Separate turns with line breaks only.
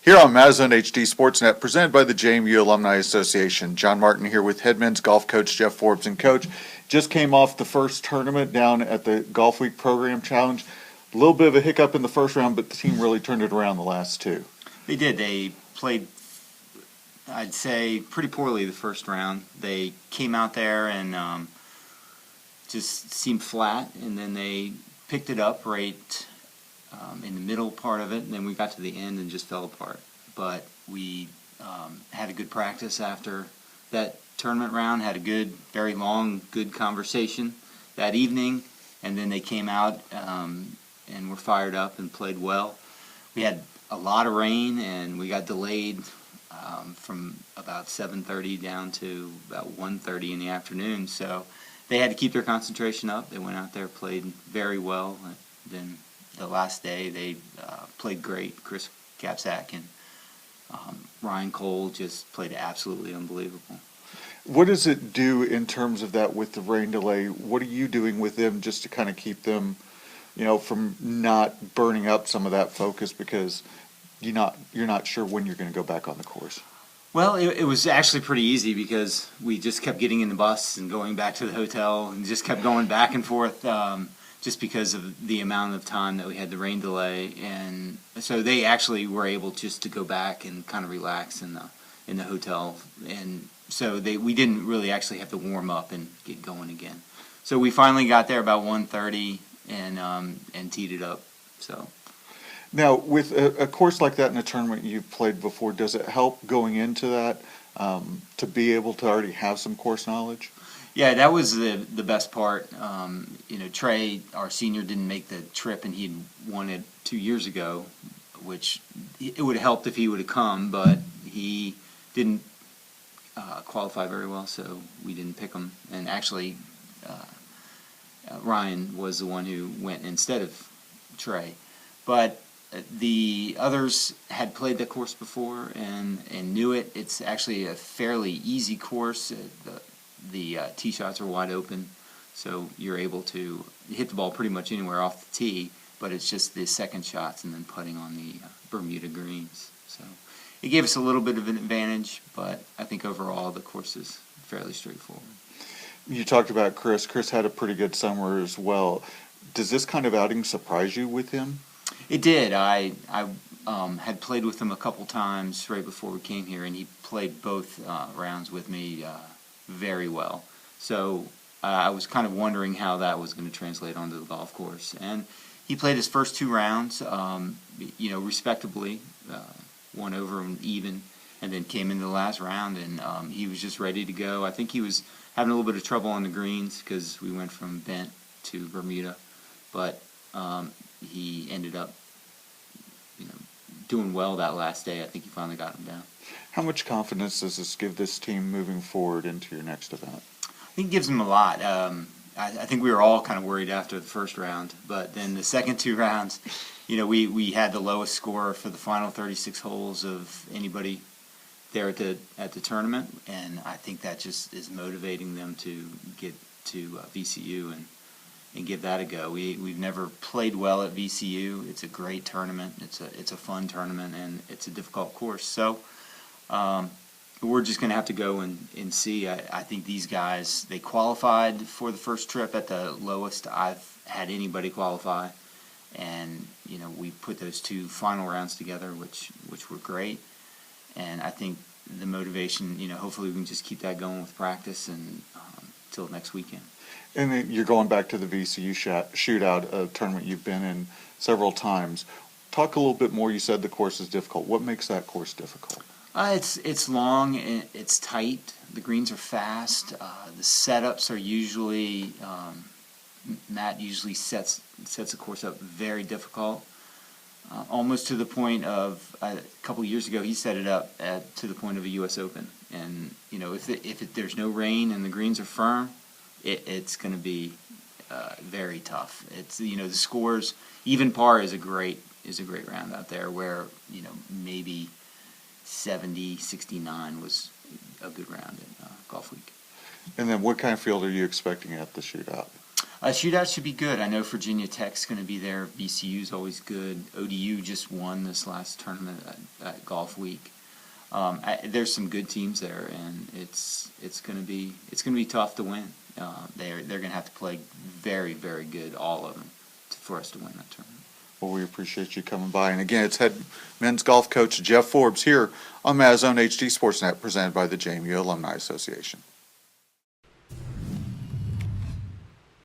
Here on Mazone HD Sportsnet, presented by the JMU Alumni Association. John Martin here with head men's golf coach Jeff Forbes. And Coach, just came off the first tournament down at the Golfweek Program Challenge. A little bit of a hiccup in the first round, but the team really turned it around the last two.
They did. They played, I'd say, pretty poorly the first round. They came out there and just seemed flat, and then they picked it up right in the middle part of it, and then we got to the end and just fell apart. But we had a good practice after that tournament round, had a good, very long, good conversation that evening, and then they came out and were fired up and played well. We had a lot of rain, and we got delayed from about 7:30 down to about 1:30 in the afternoon, so they had to keep their concentration up. They went out there, played very well. Then the last day they played great. Chris Capsack and Ryan Cole just played absolutely unbelievable.
What does it do in terms of that with the rain delay? What are you doing with them just to kind of keep them, from not burning up some of that focus because you're not sure when you're going to go back on the course?
Well, it was actually pretty easy because we just kept getting in the bus and going back to the hotel and just kept going back and forth just because of the amount of time that we had the rain delay. And so they actually were able just to go back and kind of relax in the hotel. And so we didn't really actually have to warm up and get going again. So we finally got there about 1:30 and teed it up. So.
Now, with a course like that in a tournament you've played before, does it help going into that to be able to already have some course knowledge?
Yeah, that was the best part. Trey, our senior, didn't make the trip, and he'd won it 2 years ago, which it would have helped if he would have come, but he didn't qualify very well, so we didn't pick him. And actually, Ryan was the one who went instead of Trey. But the others had played the course before and knew it. It's actually a fairly easy course. The tee shots are wide open, so you're able to hit the ball pretty much anywhere off the tee, but it's just the second shots and then putting on the Bermuda greens. So it gave us a little bit of an advantage, but I think overall the course is fairly straightforward.
You talked about Chris. Chris had a pretty good summer as well. Does this kind of outing surprise you with him?
It did. I had played with him a couple times right before we came here, and he played both rounds with me very well. So I was kind of wondering how that was going to translate onto the golf course. And he played his first two rounds, respectably, won over and even, and then came into the last round, and he was just ready to go. I think he was having a little bit of trouble on the greens because we went from bent to Bermuda, but he ended up doing well that last day. I think he finally got him down.
How much confidence does this give this team moving forward into your next event?
I think it gives them a lot. I think we were all kind of worried after the first round, but then the second two rounds, we had the lowest score for the final 36 holes of anybody there at the tournament, and I think that just is motivating them to get to VCU and give that a go. We've never played well at VCU. It's a great tournament. It's a fun tournament, and it's a difficult course. So we're just going to have to go and see. I think these guys, they qualified for the first trip at the lowest I've had anybody qualify, and we put those two final rounds together, which were great. And I think the motivation, hopefully we can just keep that going with practice and till next weekend.
And then you're going back to the VCU Shootout, a tournament you've been in several times. Talk a little bit more. You said the course is difficult. What makes that course difficult?
It's long, and it's tight. The greens are fast. The setups are usually Matt usually sets the course up very difficult, almost to the point of a couple years ago he set it up to the point of a U.S. Open. And if there's no rain and the greens are firm, it's going to be very tough. It's the scores. Even par is a great round out there where maybe 70, 69 was a good round in Golfweek.
And then what kind of field are you expecting at the Shootout?
Shootout should be good. I know Virginia Tech's going to be there. VCU is always good. ODU just won this last tournament at Golfweek. There's some good teams there, and it's going to be tough to win. They're going to have to play very, very good, all of them, for us to win that tournament.
Well, we appreciate you coming by. And again, it's head men's golf coach Jeff Forbes here on Mazone HD Sportsnet, presented by the JMU Alumni Association.